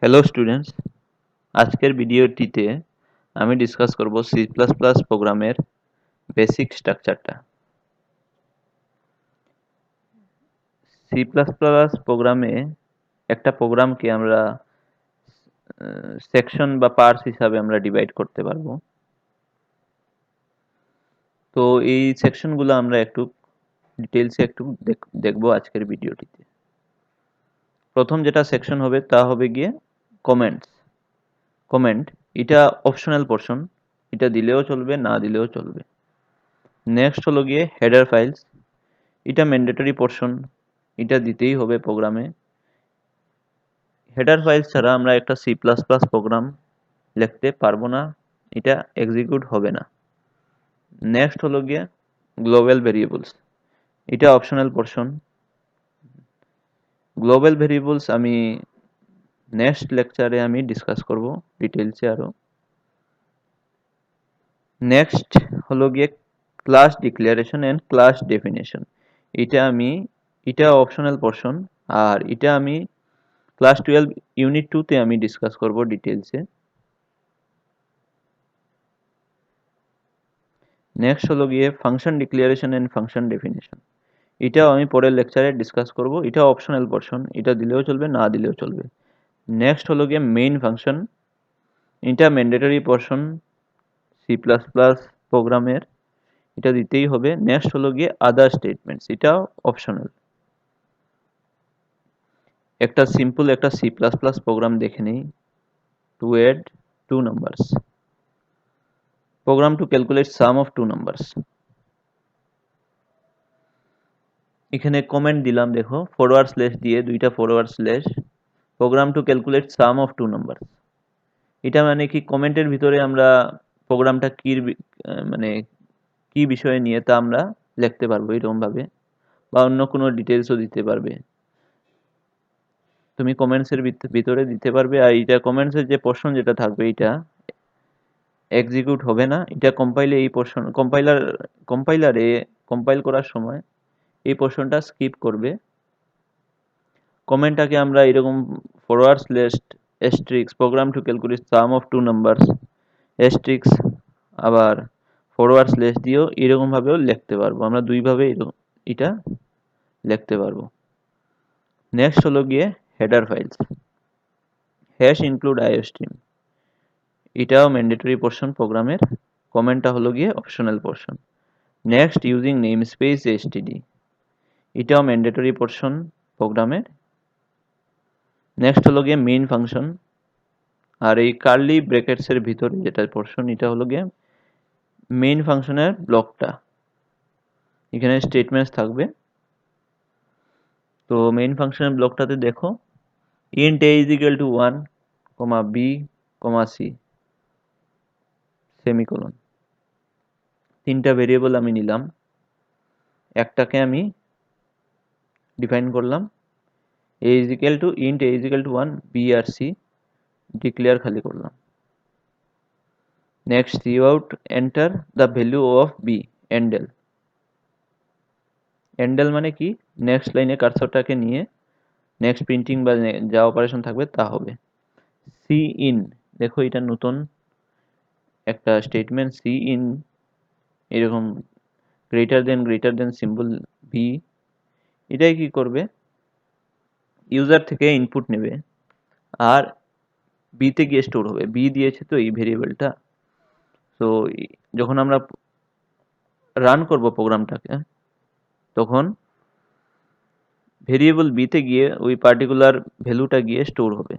Hello students, আজকের ভিডিওটিতে আমি ডিসকাস করব সি প্লাস প্লাস প্রোগ্রামের বেসিক স্ট্রাকচারটা। সি প্লাস প্লাস প্রোগ্রামে একটা প্রোগ্রামকে আমরা সেকশন বা পার্টস হিসাবে আমরা ডিভাইড করতে পারবো। তো এই সেকশনগুলো আমরা একটু ডিটেলসে একটু দেখবো আজকের ভিডিওটিতে। প্রথম যেটা সেকশন হবে তা হবে গিয়ে কমেন্ট। এটা অপশনাল পোর্শন, এটা দিলেও চলবে, না দিলেও চলবে। নেক্সট হলো গিয়ে হেডার ফাইলস, এটা ম্যান্ডেটরি পোর্শন, এটা দিতেই হবে প্রোগ্রামে। হেডার ফাইলস ছাড়া আমরা একটা সি প্লাস প্লাস প্রোগ্রাম লিখতে পারবো না, এটা এক্সিকিউট হবে না। নেক্সট হলো গিয়ে গ্লোবাল ভেরিয়েবলস, এটা অপশনাল পোর্শন। গ্লোবাল ভেরিয়েবলস আমি নেক্সট লেকচারে আমি ডিসকাস করব ডিটেলসে আরো। নেক্সট হলো গিয়ে class declaration and class definition, এটা অপশনাল পোর্শন, আর এটা আমি ক্লাস 12 ইউনিট 2 তে আমি ডিসকাস করব ডিটেলসে। নেক্সট হলো গিয়ে function declaration and function definition, এটাও আমি পরের লেকচারে ডিসকাস করব। এটা অপশনাল পোর্শন, এটা দিলেও চলবে, না দিলেও চলবে। নেক্সট হলো গিয়ে মেইন ফাংশন, এটা mandatory portion C plus plus প্রোগ্রামের, এটা দিতেই হবে। নেক্সট হলো গিয়ে আদার স্টেটমেন্টস, এটাও অপশনাল। একটা সিম্পল একটা সি প্লাস প্লাস প্রোগ্রাম দেখে নিই। To add two numbers, program to calculate sum of two numbers. এখানে কমেন্ট দিলাম, দেখো ফরওয়ার্ড স্ল্যাশ দিয়ে দুইটা forward slash, program to calculate sum of two numbers. এটা মানে কি, কমেন্টের ভিতরে আমরা প্রোগ্রামটা মানে কি বিষয়ে নিয়ে তা আমরা লিখতে পারবো এরকম ভাবে, বা অন্য কোনো ডিটেলসও দিতে পারবে, তুমি কমেন্টসের ভিতরে দিতে পারবে। আর এটা কমেন্টসের যে পোর্শন যেটা থাকবে এটা এক্সিকিউট হবে না, এটা কম্পাইলে এই পোর্শন কম্পাইলারে কম্পাইল করার সময় এই পোর্শনটা স্কিপ করবে। কমেন্টটাকে আমরা এরকম forward slash asterisk program to calculate sum of two numbers asterisk, আবার ফরওয়ার্ড স্ল্যাশ দিয়েও এরকম ভাবেও লিখতে পারবো, আমরা দুইভাবে এটা লিখতে পারবো। নেক্সট হলো গিয়ে header files, hash include iostream, এটাও ম্যান্ডেটরি পোর্শন প্রোগ্রামের, কমেন্টটা হলো গিয়ে optional portion. Next using name space STD, এটাও ম্যান্ডেটরি পোর্শন প্রোগ্রামের। নেক্সট হলো গিয়ে মেইন ফাংশন, আর এই কার্লি ব্র্যাকেটসের ভিতরে যেটা পোর্শন এটা হলো গিয়ে মেইন ফাংশনের ব্লকটা, এখানে স্টেটমেন্টস থাকবে। তো মেইন ফাংশনের ব্লকটাতে দেখো int a is equal to 1, b, c, semicolon, তিনটা ভেরিয়েবল আমি নিলাম, একটাকে আমি ডিফাইন করলাম a is equal to int a is equal to 1, b আর c ডিক্লেয়ার খালি করলাম। Next throughout enter the value of b, এন্ডেল মানে কি, নেক্সট লাইনে কার্সরটাকে নিয়ে নেক্সট প্রিন্টিং বা যা অপারেশন থাকবে তা হবে। সি ইন, দেখো এটা নতুন একটা স্টেটমেন্ট, সি ইন এরকম গ্রেটার দেন সিম্বল বি, এটাই কি করবে, ইউজার থেকে ইনপুট নেবে আর বিতে গিয়ে স্টোর হবে। বি দিয়েছে তো এই ভেরিয়েবলটা, তো যখন আমরা রান করব প্রোগ্রামটাকে তখন ভেরিয়েবল বিতে গিয়ে ওই পার্টিকুলার ভ্যালুটা গিয়ে স্টোর হবে,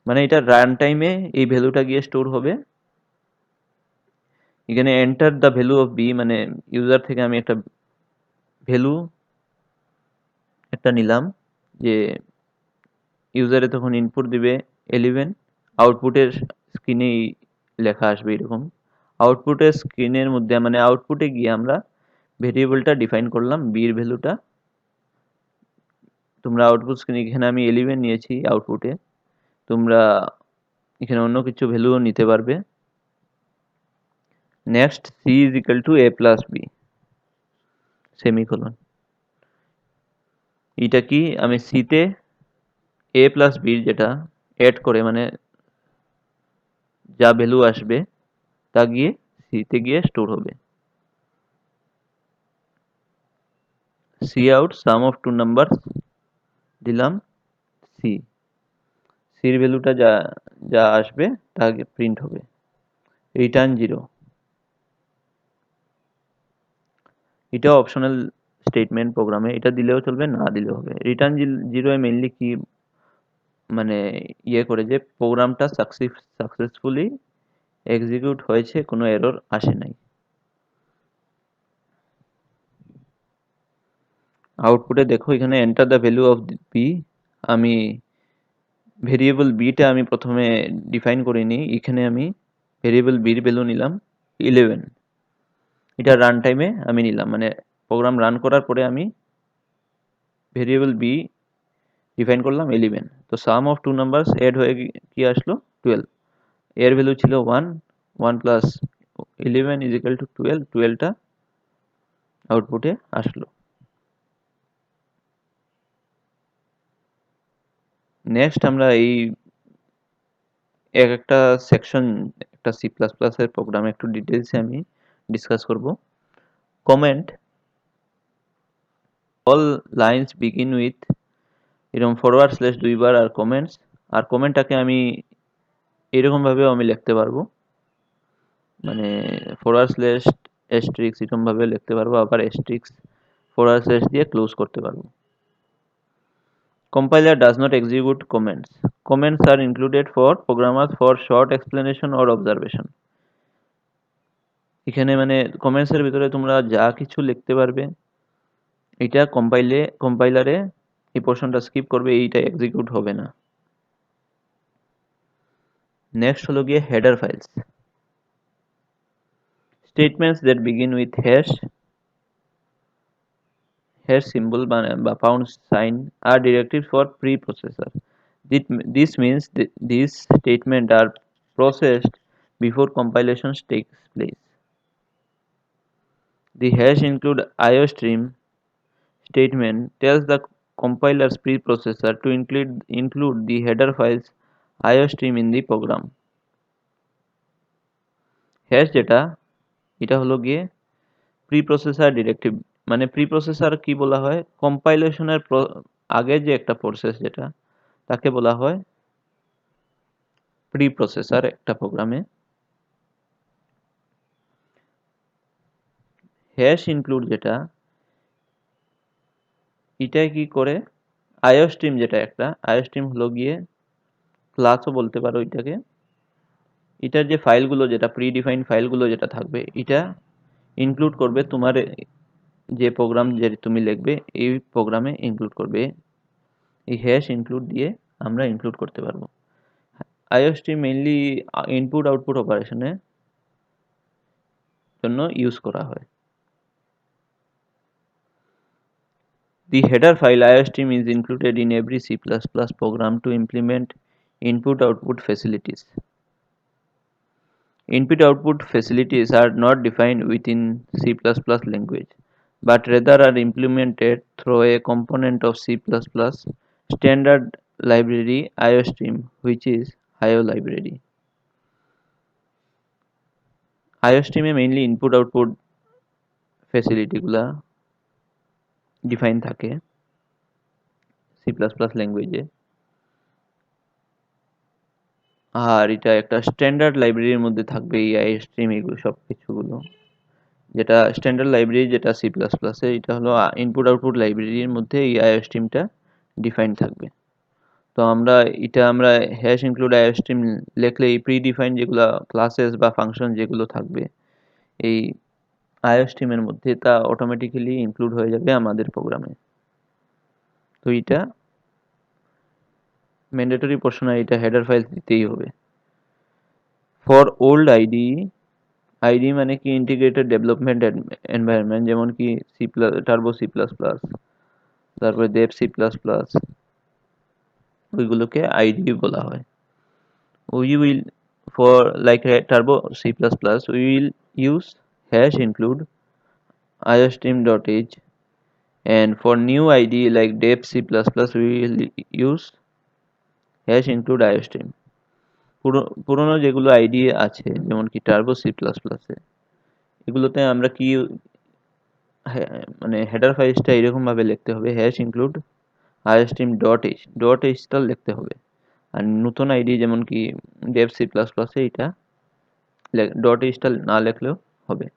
মানে এটা রান টাইমে এই ভ্যালুটা গিয়ে স্টোর হবে। এখানে enter the value of B মানে ইউজার থেকে আমি একটা ভ্যালু নিলাম, যে ইউজারে তখন ইনপুট দিবে 11, আউটপুটের স্ক্রিনে লেখা আসবে এরকম। আউটপুটের স্ক্রিনের মধ্যে মানে আউটপুটে গিয়ে আমরা ভেরিয়েবলটা ডিফাইন করলাম, বির ভ্যালুটা। তোমরা আউটপুট স্ক্রিনে এখানে আমি 11 নিয়েছি আউটপুটে, তোমরা এখানে অন্য কিছু ভ্যালুও নিতে পারবে। Next C is equal to a plus B, semicolon, এটা কি আমি সিতে a প্লাস b যেটা অ্যাড করে মানে যা ভ্যালু আসবে তা গিয়ে c তে গিয়ে স্টোর হবে। c out sum of two numbers দিলাম c, c এর ভ্যালুটা যা যা আসবে তা প্রিন্ট হবে। রিটার্ন 0, এটা অপশনাল স্টেটমেন্ট প্রোগ্রামে, এটা দিলেও চলবে না দিলেও হবে। রিটার্ন 0 এ মেইনলি কি মানে ইয়ে করে যে প্রোগ্রামটা সাকসেসফুলি এক্সিকিউট হয়েছে, কোনো এরর আসে নাই। আউটপুটে দেখো এখানে enter the value of B, আমি ভেরিয়েবল বিটা আমি প্রথমে ডিফাইন করিনি, এখানে আমি ভেরিয়েবল বির ভ্যালু নিলাম 11, এটা রান টাইমে আমি নিলাম, মানে প্রোগ্রাম রান করার পরে আমি ভেরিয়েবল বি ডিফাইন করলাম 11। তো সাম অফ টু নাম্বারস এড হয়ে কি আসলো 12, এর ভ্যালু ছিল 1, 1 প্লাস 11 ইজ ইকুয়াল টু 12, 12টা আউটপুটে আসলো। নেক্সট আমরা এই একটা সেকশন, একটা সি প্লাস প্লাস এর প্রোগ্রামে একটু ডিটেলসে আমি ডিসকাস করব। Comment, all lines begin with এরকম ফরওয়ার্ড স্ল্যাশ দুইবার আর কমেন্টস, আর কমেন্টটাকে আমি এরকম ভাবেও আমি লিখতে পারবো, মানে ফরওয়ার্ড স্ল্যাশ এস্ট্রিক্স এরকম ভাবে লিখতে পারবো, আবার এস্ট্রিক্স ফরওয়ার্ড স্ল্যাশ দিয়ে ক্লোজ করতে পারবো। Compiler does not execute comments. Comments are included for programmers for short explanation or observation. এখানে মানে কমেন্টস এর ভিতরে তোমরা যা কিছু লিখতে পারবে, এটা কম্পাইলারে এই পোর্শনটা স্কিপ করবে, এইটা এক্সিকিউট হবে না। নেক্সট হলো গিয়ে header files. Statements that begin with hash symbol বা pound sign are directives for preprocessor. This means these statements are processed before compilation takes place. The hash include IOStream statement tells the compiler's preprocessor to include the header files IOStream in the program. Hash যেটা এটা হলো গিয়ে প্রিপ্রসেসর directive, মানে প্রিপ্রসেসর কি বলা হয়, কম্পাইলেশনের আগে যে একটা প্রসেস যেটা তাকে বলা হয় প্রিপ্রসেসর একটা প্রোগ্রামে। হ্যাশ ইনক্লুড যেটা এটাই কি করে, আইওস্ট্রিম যেটা একটা আইওস্ট্রিম হলো গিয়ে ক্লাসও বলতে পারো এটাকে, এটার যে ফাইলগুলো যেটা প্রিডিফাইন্ড ফাইলগুলো যেটা থাকবে এটা ইনক্লুড করবে তোমার যে প্রোগ্রাম যে তুমি লিখবে এই প্রোগ্রামে ইনক্লুড করবে। এই হ্যাশ ইনক্লুড দিয়ে আমরা ইনক্লুড করতে পারবো। আইওস্ট্রিম মেইনলি ইনপুট আউটপুট অপারেশনের জন্য ইউজ করা হয়। The header file IOStream is included in every C++ program to implement input-output facilities. Input-output facilities are not defined within C++ language, but rather are implemented through a component of C++ standard library IOStream, which is IO library. IOStream A mainly input-output facility গুলা define থাকে C++ ল্যাঙ্গুয়েজে, আর এটা একটা standard লাইব্রেরির মধ্যে থাকবে এই iostream এগুলো সব কিছুগুলো, যেটা স্ট্যান্ডার্ড লাইব্রেরি যেটা সি প্লাস প্লাসে এটা হলো ইনপুট আউটপুট লাইব্রেরির মধ্যে এই আইওস্ট্রিমটা ডিফাইন থাকবে। তো আমরা হ্যাশ ইনক্লুড আইওস্ট্রিম লিখলে এই প্রি ডিফাইন যেগুলো ক্লাসেস বা ফাংশন যেগুলো থাকবে এই আইওস্ট্রিমের মধ্যে তা অটোমেটিক্যালি ইনক্লুড হয়ে যাবে আমাদের প্রোগ্রামে। তো এটা ম্যান্ডেটরি পোর্শন, এটা হেডার ফাইল দিতেই হবে। ফর ওল্ড আইডি মানে কি ইন্টিগ্রেটেড ডেভেলপমেন্ট এনভায়রনমেন্ট, যেমন কি C plus Turbo C plus plus, তারপরে দেব সি প্লাস প্লাস, ওইগুলোকে আইডি বলা হয়। We will for like Turbo C plus plus we will use hash include iostream.h, and for new id like dev c++ we will use hash include iostream. পুরোনো যেগুলো ID আছে যেমন কি turbo C plus প্লাসে, এগুলোতে আমরা কি মানে হেডার ফাইলসটা এরকম ভাবে লিখতে হবে, হ্যাশ ইনক্লুড আইওস্ট্রিম ডট এইচটা লিখতে হবে। আর নতুন আইডি যেমন কি ডেভ সি প্লাস প্লাসে এটা ডট এইচটা না লিখলেও হবে।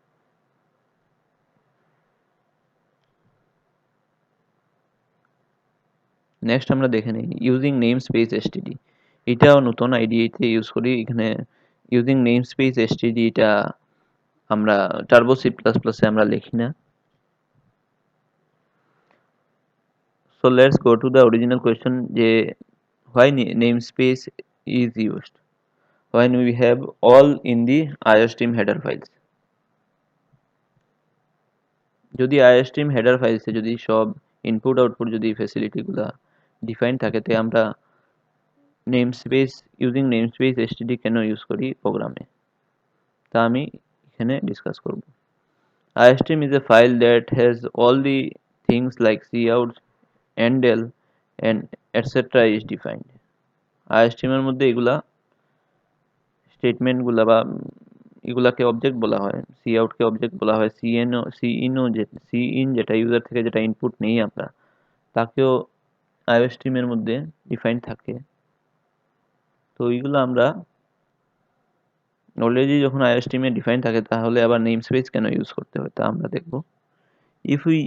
নেক্সট আমরা দেখে নিই ইউজিং নেম স্পেস এসটিডি। এটাও নতুন আইডিতে ইউজ করি। এখানে ইউজিং নেম স্পেস এসটিডি এটা আমরা টার্বো সি প্লাস প্লাসে আমরা লিখি না। So let's go to the original question যে why namespace is used when we have all in the iostream header files। যদি iostream header files এ যদি সব ইনপুট আউটপুট যদি ফ্যাসিলিটি গুলা ডিফাইন থাকে তে আমরা ইউজিং নেমস্পেস এসটিডি কেন ইউজ করি প্রোগ্রামে, তা আমি এখানে ডিসকাস করব। iostream is a file that has all the things like cout, endl and etc is defined। iostream এর মধ্যে এগুলা স্টেটমেন্ট গুলা বা এগুলাকে অবজেক্ট বলা হয়, সি আউট কে অবজেক্ট বলা হয়, সি ইন যেটা ইউজার থেকে যেটা ইনপুট নেই আমরা তাকেও আইওস্ট্রিম এর মধ্যে ডিফাইন থাকে। তো এইগুলো আমরা অলরেডি যখন আইওস্ট্রিম এ ডিফাইন থাকে তাহলে আবার নেম স্পেস কেন ইউজ করতে হয় তা আমরা দেখব। If we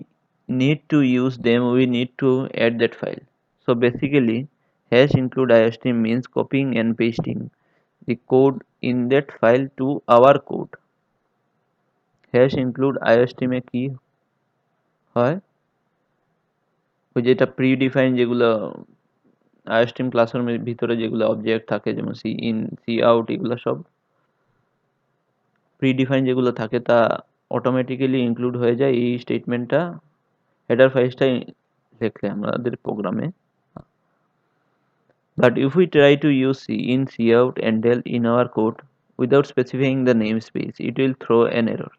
need to use them we need to add that file। So basically hash include iostream means copying and pasting the code in that file to our code। Hash include iostream এ কি হয়, ওই যেটা pre define যেগুলো iostream ক্লাসের ভিতরে যেগুলো object থাকে যেমন সি ইন সি আউট এগুলো সব প্রি ডিফাইন যেগুলো থাকে তা অটোমেটিক্যালি ইনক্লুড হয়ে যায় এই স্টেটমেন্টটা হেডার ফাইলসটা লিখলে আমাদের প্রোগ্রামে। But if we try to use cin, cout and del in our code without specifying the namespace, it will throw an error।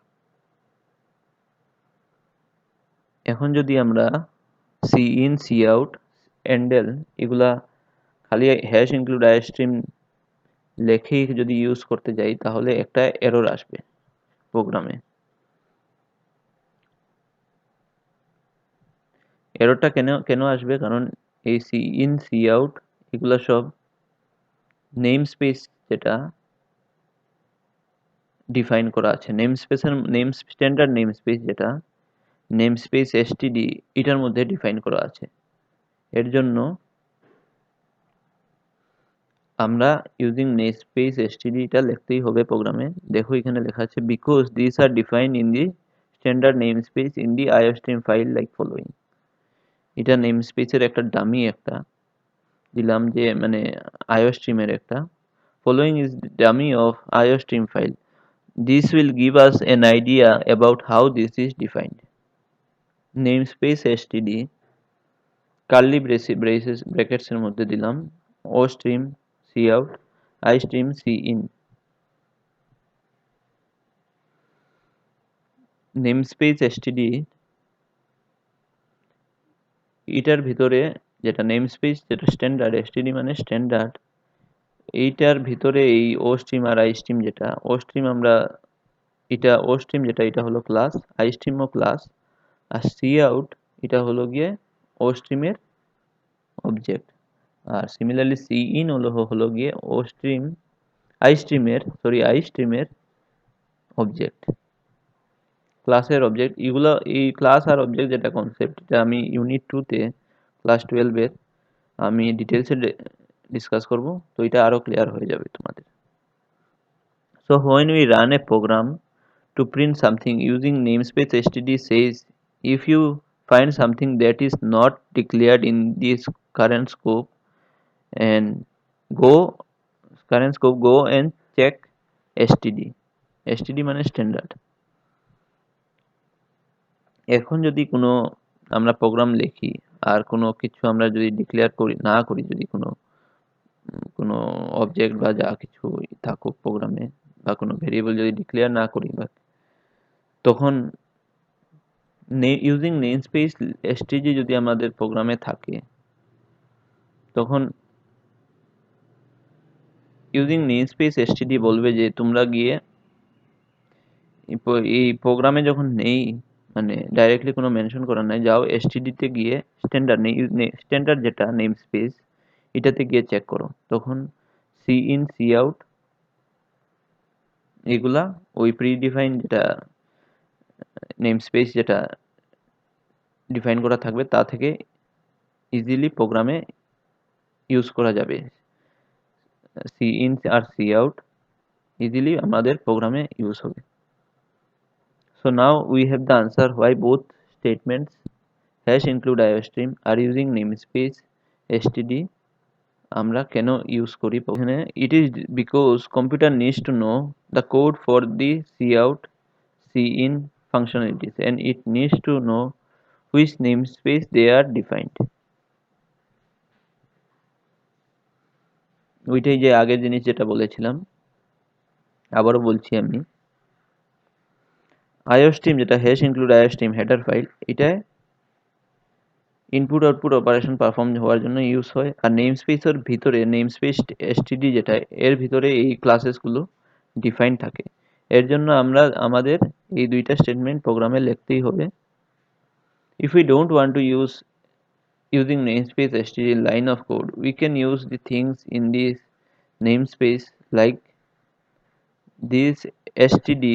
এখন যদি আমরা cin, cout and del এগুলা খালি হ্যাশ ইনক্লুড আইওস্ট্রিম লেখেই যদি ইউজ করতে যাই তাহলে একটা এরর আসবে প্রোগ্রামে। এররটা কেন কেন আসবে, কারণ এই cin, cout এগুলা সব নেম স্পেস যেটা ডিফাইন করা আছে, স্ট্যান্ডার্ড নেম স্পেস যেটা নেম স্পেস এসটিডি এটার মধ্যে ডিফাইন করা আছে। এর জন্য আমরা ইউজিং নেম স্পেস এসটিডি টা লিখতেই হবে প্রোগ্রামে। দেখো এখানে লেখা আছে because this are defined in the standard name space in the iostream file like following. এটা নেম স্পেসের একটা ডামি একটা দিলাম যে মানে আইওস্ট্রিমের একটা following is the dummy of iostream file। This will give us an idea about how this is defined। Namespace std curly brackets এর মধ্যে দিলাম ostream cout istream cin। Namespace std এটার ভিতরে যেটা নেমস্পেস যেটা স্ট্যান্ডার্ড, std মানে standard, এইটার ভিতরে এই ostream আর istream যেটা ostream আমরা এটা ostream যেটা এটা হলো ক্লাস, istream ও ক্লাস, আর cout এটা হলো গিয়ে ostream এর অবজেক্ট। আর সিমিলারলি cin হলো গিয়ে istream এর অবজেক্ট, ক্লাসের অবজেক্ট। এগুলো এই ক্লাস আর অবজেক্ট যেটা কনসেপ্ট এটা আমি ইউনিট 2 তে ক্লাস 12 এর আমি ডিটেইলসে ডিসকাস করব, তো এটা আরো ক্লিয়ার হয়ে যাবে তোমাদের। So when we run a program to print something using namespace std says if you find something that is not declared in this current scope and go go and check std মানে standard. এখন যদি কোনো আমরা programme লিখি আর কোনো কিছু আমরা যদি ডিক্লেয়ার না করি, যদি কোনো অবজেক্ট বা যা কিছু থাকুক প্রোগ্রামে বা কোনো ভেরিয়েবল যদি ডিক্লেয়ার না করি বা তখন ইউজিং নেমস্পেস std যদি আমাদের প্রোগ্রামে থাকে তখন ইউজিং নেমস্পেস std বলবে যে তোমরা গিয়ে এই প্রোগ্রামে যখন নেই, মানে ডাইরেক্টলি কোনো মেনশন করা নাই, যাও std তে গিয়ে স্ট্যান্ডার্ড যেটা নেম স্পেস এটাতে গিয়ে চেক করো, তখন সি ইন সি আউট এগুলা ওই প্রি ডিফাইন যেটা নেম স্পেস যেটা ডিফাইন করা থাকবে তা থেকে ইজিলি প্রোগ্রামে ইউজ করা যাবে। সি ইন আর সি আউট ইজিলি আমাদের প্রোগ্রামে ইউজ হবে। So now we have the answer why both statements hash include iostream are using namespace std আমরা কেন ইউজ করি এখানে। it is because computer needs to know the code for the cout cin functionalities and it needs to know which namespace they are defined। ওইটাই যে আগের জিনিস যেটা বলেছিলাম, আবারও বলছি আমি, iostream যেটা hash include iostream header file, এটা ইনপুট আউটপুট অপারেশন পারফর্ম হওয়ার জন্য ইউজ হয়। আর নেমস্পেসের ভিতরে নেমস্পেস std যেটা, এর ভিতরে এই ক্লাসেসগুলো ডিফাইন থাকে। এর জন্য আমরা আমাদের এই দুইটা স্টেটমেন্ট প্রোগ্রামে লিখতেই হবে। if we don't want to use using namespace std line of code, we can use the things in this namespace like this std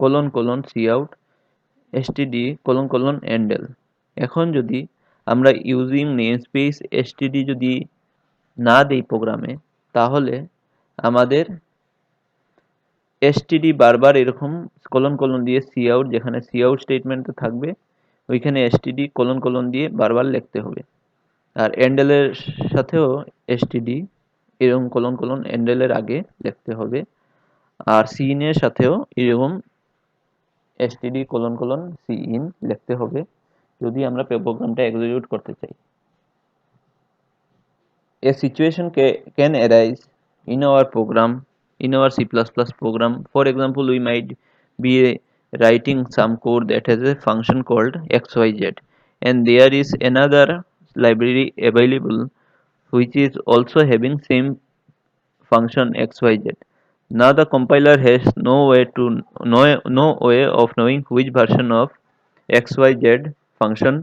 cout std handle। এখন যদি আমরা ইউজিং নেমস্পেস std যদি না দেই প্রোগ্রামে, তাহলে আমাদের std বারবার এরকম দিয়ে cout, যেখানে cout স্টেটমেন্ট থাকবে ওইখানে std দিয়ে বারবার লিখতে হবে। আর handle-এর সাথেও std এরকম handle-এর আগে লিখতে হবে। আর cin এর সাথেও এরকম std cin লিখতে হবে যদি আমরা প্রোগ্রামটা এক্সিকিউট করতে চাই। A situation can arise in our program, in our C++ program. For example, we might be writing some code that has a function called xyz, and there is another library available which is also having same function xyz. Now the compiler has no way of knowing which version of xyz function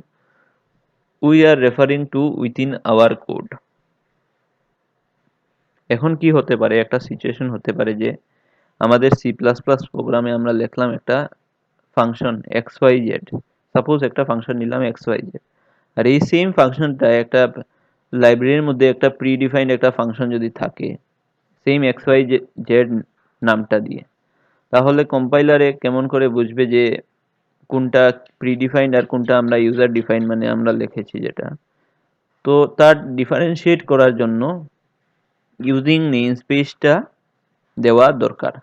we are referring to within our code. এখন কি হতে পারে, একটা situation হতে পারে যে আমাদের C plus plus প্রোগ্রামে আমরা লিখলাম একটা ফাংশন xyz, সাপোজ একটা ফাংশন নিলাম xyz, আর এই সেম ফাংশনটা একটা লাইব্রেরির মধ্যে একটা প্রি ডিফাইন্ড একটা ফাংশন যদি থাকে সেম xyz নামটা দিয়ে, তাহলে কম্পাইলারে কেমন করে বুঝবে যে কোনটা প্রি ডিফাইন্ড আর কোনটা আমরা ইউজার ডিফাইন্ড মানে আমরা লিখেছি যেটা। তো তার ডিফারেন্সিয়েট করার জন্য ইউজিং নেমস্পেসটা দেওয়া দরকার।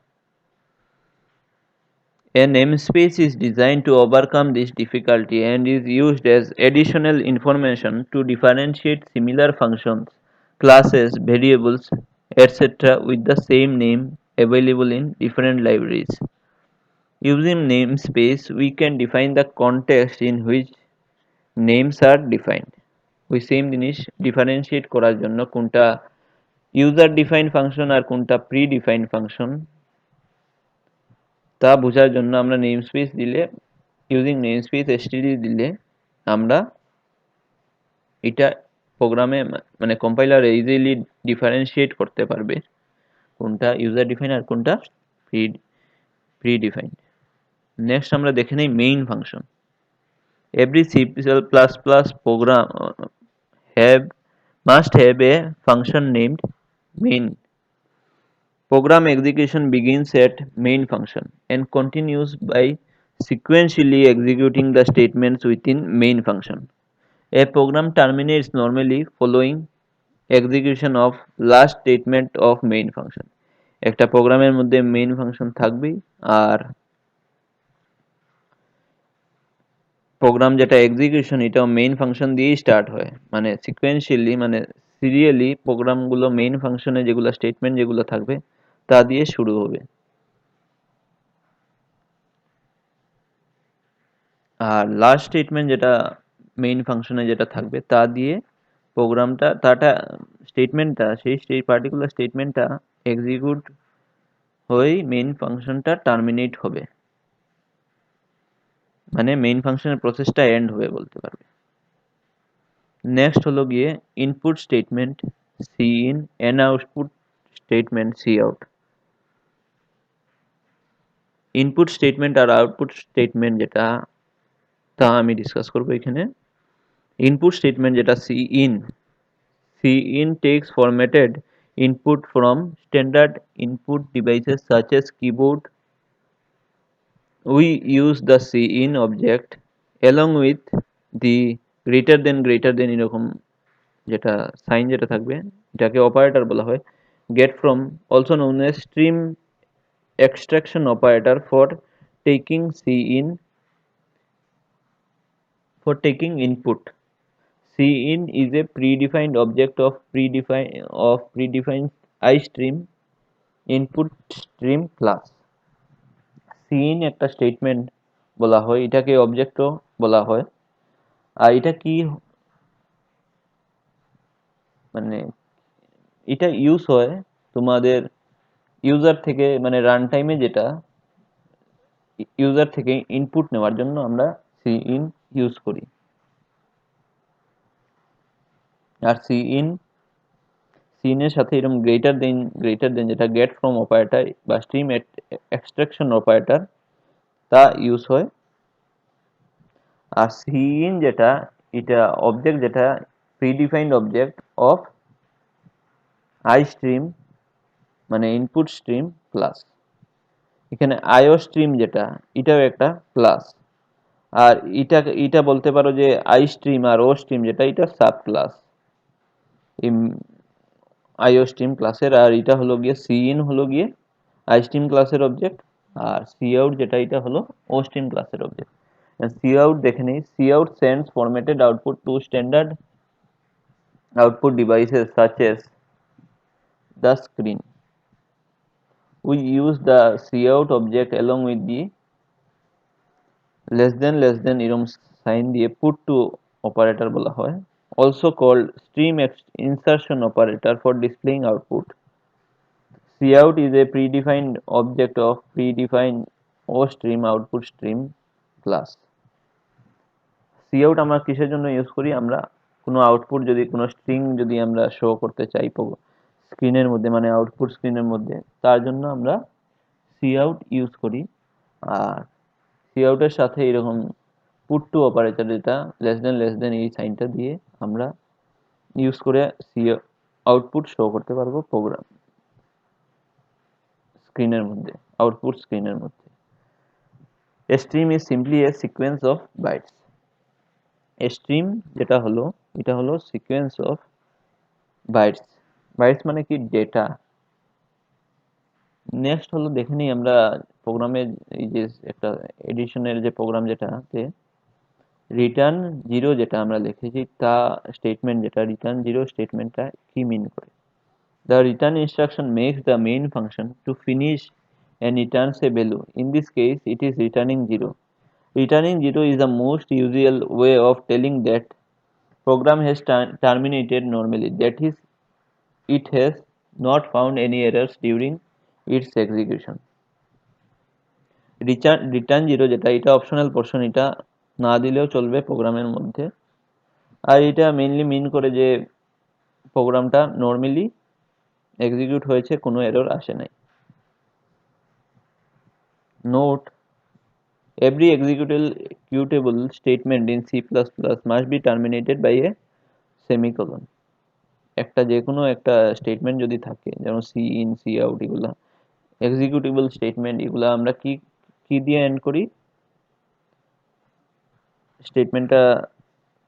A namespace is designed to overcome this difficulty and is used as additional information to differentiate similar functions, classes, variables, etc. with the same name available in different libraries. Using namespace, we can define the context in which names are defined. ওই same জিনিস differentiate করার জন্য কোনটা user defined function আর কোনটা pre defined function তা বোঝার জন্য আমরা নেমস্পেস দিলে, ইউজিং নেমস্পেস std দিলে আমরা এটা প্রোগ্রামে মানে কম্পাইলার ইজিলি ডিফারেন্সিয়েট করতে পারবে কোনটা ইউজার ডিফাইন আর কোনটা প্রি ডিফাইন্ড। নেক্সট আমরা দেখে নেই main function. Every C plus plus program must have a function named main. Program execution begins at main function and continues by sequentially executing the statements within main function. A program terminates normally following execution of last statement of main function. একটা প্রোগ্রামের মধ্যে main function থাকবেই, আর programme যেটা execution এটাও main function দিয়েই start হয়, মানে sequentially মানে সিরিয়ালি প্রোগ্রামগুলো মেইন ফাংশনে যেগুলো স্টেটমেন্ট যেগুলো থাকবে তা দিয়ে শুরু হবে। আর লাস্ট স্টেটমেন্ট যেটা মেইন ফাংশনে যেটা থাকবে তা দিয়ে প্রোগ্রামটা তাটা স্টেটমেন্টটা সেই পার্টিকুলার স্টেটমেন্টটা এক্সিকিউট হয়ে মেইন ফাংশনটা টার্মিনেট হবে, মানে মেইন ফাংশনের প্রসেসটা এন্ড হবে বলতে পারবে। নেক্সট হলো গিয়ে input statement C in and output statement C out. Input statement আর আউটপুট স্টেটমেন্ট যেটা, তা আমি ডিসকাস করবো এখানে। ইনপুট স্টেটমেন্ট যেটা C in takes formatted input from standard input devices such as keyboard. We use the cin object along with the greater than এরকম যেটা sign যেটা থাকবে এটাকে অপারেটর বলা হয়। get from also known as stream extraction operator for taking cin for taking input. Cin is a predefined object of predefined iStream input stream class. Cin একটা statement বলা হয়, এটাকে অবজেক্টও বলা হয়। আর এটা কি মানে এটা ইউজ হয় তোমাদের ইউজার থেকে, মানে রান টাইমে যেটা ইউজার থেকে ইনপুট নেওয়ার জন্য আমরা সিইন ইউজ করি। আর সিইনের সাথে এরকম গ্রেটার দেন যেটা গেট ফ্রম অপারেটর বা স্ট্রিম এক্সট্রাকশন অপারেটর তা ইউজ হয়। আর সিইন যেটা এটা অবজেক্ট যেটা প্রিডিফাইন্ড অবজেক্ট অফ iStream মানে ইনপুট স্ট্রিম ক্লাস। এখানে আইও স্ট্রিম যেটা এটাও একটা ক্লাস। আর এটা বলতে পারো যে iStream আর ও স্ট্রিম যেটা এটা সাব ক্লাস আইও স্ট্রিম ক্লাসের। আর এটা হলো গিয়ে সিইন হলো গিয়ে iStream ক্লাসের অবজেক্ট, আর সিআউট যেটা এটা হলো ও স্ট্রিম ক্লাসের অবজেক্ট। সিআউট দেখে নিই। Cout sends formatted output to standard output devices such as the screen. We use the cout object along with the less than এরকম সাইন দিয়ে put to operator বলা হয়, also called stream insertion operator for displaying output. cout is a predefined object of predefined ostream output stream class. cout আমরা কিসের জন্য use করি? আমরা কোনো আউটপুট যদি কোনো স্ট্রিং যদি আমরা শো করতে চাই স্ক্রিনের মধ্যে, মানে আউটপুট স্ক্রিনের মধ্যে, তার জন্য আমরা cout ইউজ করি। আর cout এর সাথে এরকম পুট টু অপারেটর যেটা লেস দেন এই সাইনটা দিয়ে আমরা ইউজ করে আউটপুট শো করতে পারবো প্রোগ্রাম স্ক্রিনের মধ্যে, আউটপুট স্ক্রিনের মধ্যে। A stream is simply a sequence of bytes. A stream যেটা হলো এটা হলো সিকোয়েন্স অফ বাইটস। বাইটস মানে কি? ডেটা। নেক্সট হলো দেখে নিই আমরা প্রোগ্রামের এই যে একটা এডিশনের যে প্রোগ্রাম যেটাতে রিটার্ন জিরো যেটা আমরা লিখেছি তা স্টেটমেন্ট যেটা রিটার্ন জিরো স্টেটমেন্টটা কি মিন করে। The return instruction makes the main function to finish and returns a value. In this case, it is returning 0. Returning 0 is the most usual way of telling that program has terminated normally. That is, it has not found any errors during its execution. Return 0 যেটা এটা optional portion, এটা না দিলেও চলবে প্রোগ্রামের মধ্যে। আর এটা mainly মিন করে যে প্রোগ্রামটা নর্মালি এক্সিকিউট হয়েছে, কোনো এরর আসে নাই। Note: every executable statement in C++ must be terminated by a semicolon. একটা যে কোনো একটা স্টেটমেন্ট যদি থাকে, যেমন সি ইন, সি আউট, এগুলা এক্সিকিউটেবল স্টেটমেন্ট, এগুলা আমরা কি দিয়ে এন্ড করি? স্টেটমেন্টটা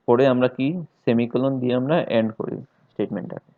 পড়ে আমরা কি সেমিকোলন দিয়ে আমরা এন্ড করি স্টেটমেন্টটাকে।